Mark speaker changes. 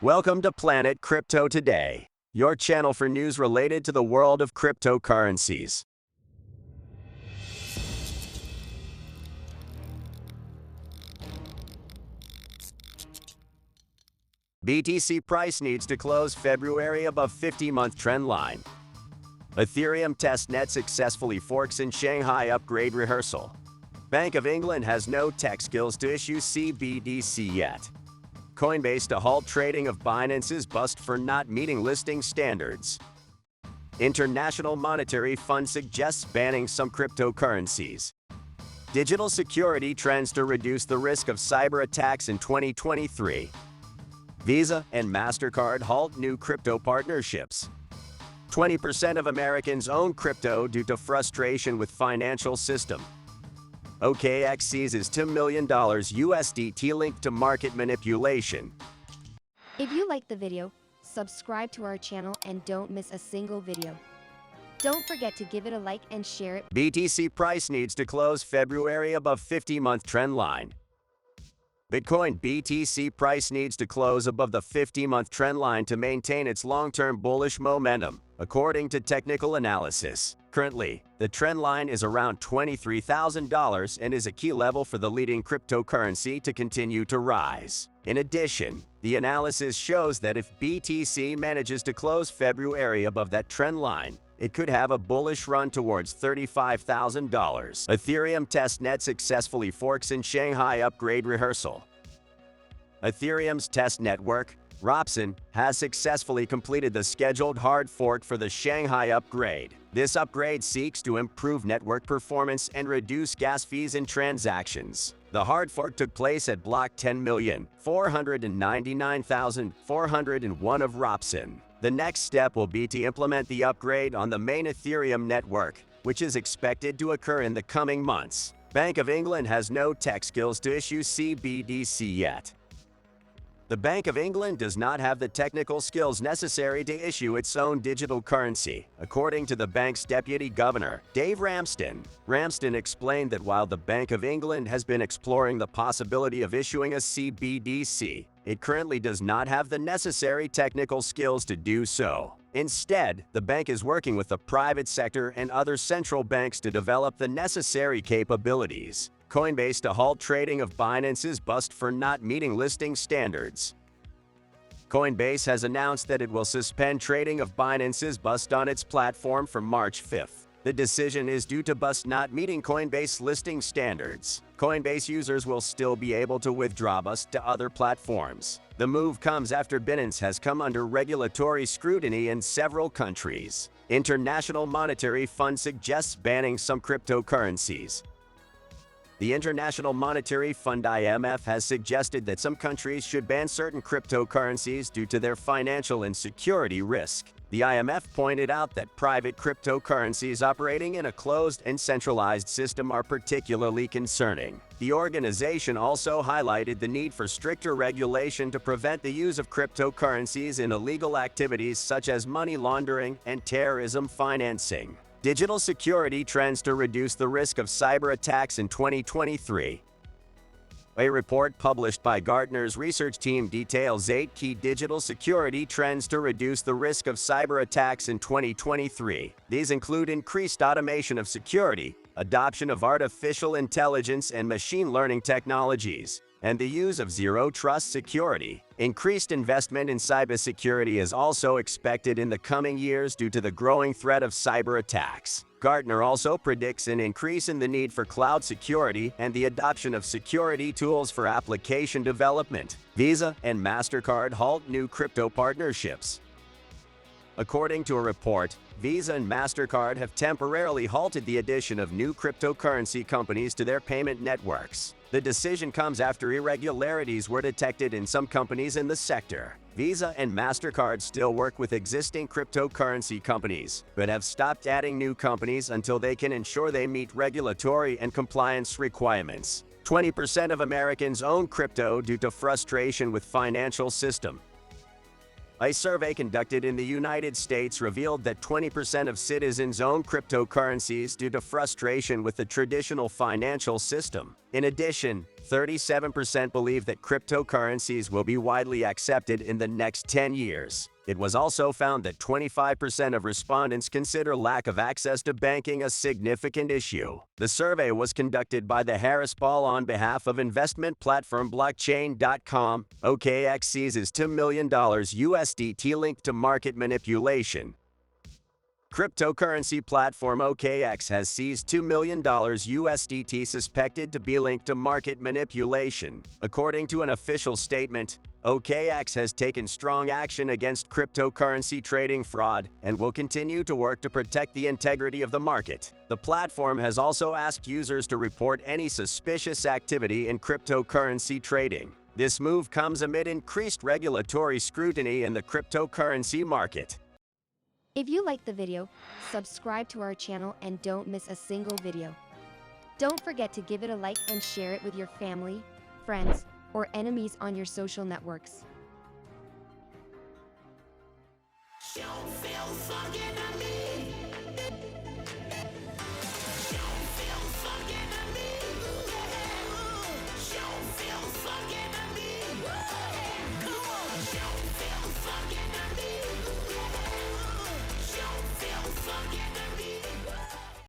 Speaker 1: Welcome to Planet Crypto Today, your channel for news related to the world of cryptocurrencies. BTC price needs to close February above 50-month trend line. Ethereum testnet successfully forks in Shanghai upgrade rehearsal. Bank of England has no tech skills to issue CBDC yet. COINBASE to halt trading of Binance's bust for not meeting listing standards. International Monetary Fund suggests banning some cryptocurrencies. Digital security trends to reduce the risk of cyber attacks in 2023. Visa and MasterCard halt new crypto partnerships. 20% of Americans own crypto due to frustration with financial system. OKX seizes $2 million USDT linked to market manipulation.
Speaker 2: If you like the video, subscribe to our channel and don't miss a single video. Don't forget to give it a like and share it.
Speaker 1: BTC price needs to close February above 50-month trend line. Bitcoin BTC price needs to close above the 50-month trend line to maintain its long-term bullish momentum, according to technical analysis. Currently, the trend line is around $23,000 and is a key level for the leading cryptocurrency to continue to rise. In addition, the analysis shows that if BTC manages to close February above that trend line, it could have a bullish run towards $35,000. Ethereum testnet successfully forks in Shanghai upgrade rehearsal. Ethereum's test network, Ropson, has successfully completed the scheduled hard fork for the Shanghai upgrade. This upgrade seeks to improve network performance and reduce gas fees in transactions. The hard fork took place at block 10,499,401 of Ropson. The next step will be to implement the upgrade on the main Ethereum network, which is expected to occur in the coming months. Bank of England has no tech skills to issue CBDC yet. The Bank of England does not have the technical skills necessary to issue its own digital currency, according to the bank's deputy governor, Dave Ramsden. Ramsden explained that while the Bank of England has been exploring the possibility of issuing a CBDC, it currently does not have the necessary technical skills to do so. Instead, the bank is working with the private sector and other central banks to develop the necessary capabilities. COINBASE to halt trading of Binance's bust for not meeting listing standards. COINBASE has announced that it will suspend trading of Binance's bust on its platform from March 5th. The decision is due to bust not meeting Coinbase listing standards. Coinbase users will still be able to withdraw bust to other platforms. The move comes after Binance has come under regulatory scrutiny in several countries. International Monetary Fund suggests banning some cryptocurrencies. The International Monetary Fund (IMF) has suggested that some countries should ban certain cryptocurrencies due to their financial and security risk. The IMF pointed out that private cryptocurrencies operating in a closed and centralized system are particularly concerning. The organization also highlighted the need for stricter regulation to prevent the use of cryptocurrencies in illegal activities such as money laundering and terrorism financing. Digital security trends to reduce the risk of cyber attacks in 2023. A report published by Gartner's research team details 8 key digital security trends to reduce the risk of cyber attacks in 2023. These include increased automation of security, adoption of artificial intelligence and machine learning technologies, and the use of zero-trust security. Increased investment in cybersecurity is also expected in the coming years due to the growing threat of cyber attacks. Gartner also predicts an increase in the need for cloud security and the adoption of security tools for application development. Visa and MasterCard halt new crypto partnerships. According to a report, Visa and MasterCard have temporarily halted the addition of new cryptocurrency companies to their payment networks. The decision comes after irregularities were detected in some companies in the sector. Visa and MasterCard still work with existing cryptocurrency companies, but have stopped adding new companies until they can ensure they meet regulatory and compliance requirements. 20% of Americans own crypto due to frustration with financial system. A survey conducted in the United States revealed that 20% of citizens own cryptocurrencies due to frustration with the traditional financial system. In addition, 37% believe that cryptocurrencies will be widely accepted in the next 10 years. It was also found that 25% of respondents consider lack of access to banking a significant issue. The survey was conducted by the Harris Poll on behalf of investment platform blockchain.com. OKX seizes $2 million USDT linked to market manipulation. Cryptocurrency platform OKX has seized $2 million USDT suspected to be linked to market manipulation. According to an official statement, OKX has taken strong action against cryptocurrency trading fraud and will continue to work to protect the integrity of the market. The platform has also asked users to report any suspicious activity in cryptocurrency trading. This move comes amid increased regulatory scrutiny in the cryptocurrency market.
Speaker 2: If you liked the video, subscribe to our channel and don't miss a single video. Don't forget to give it a like and share it with your family, friends, or enemies on your social networks.
Speaker 3: Don't feel fucking at me.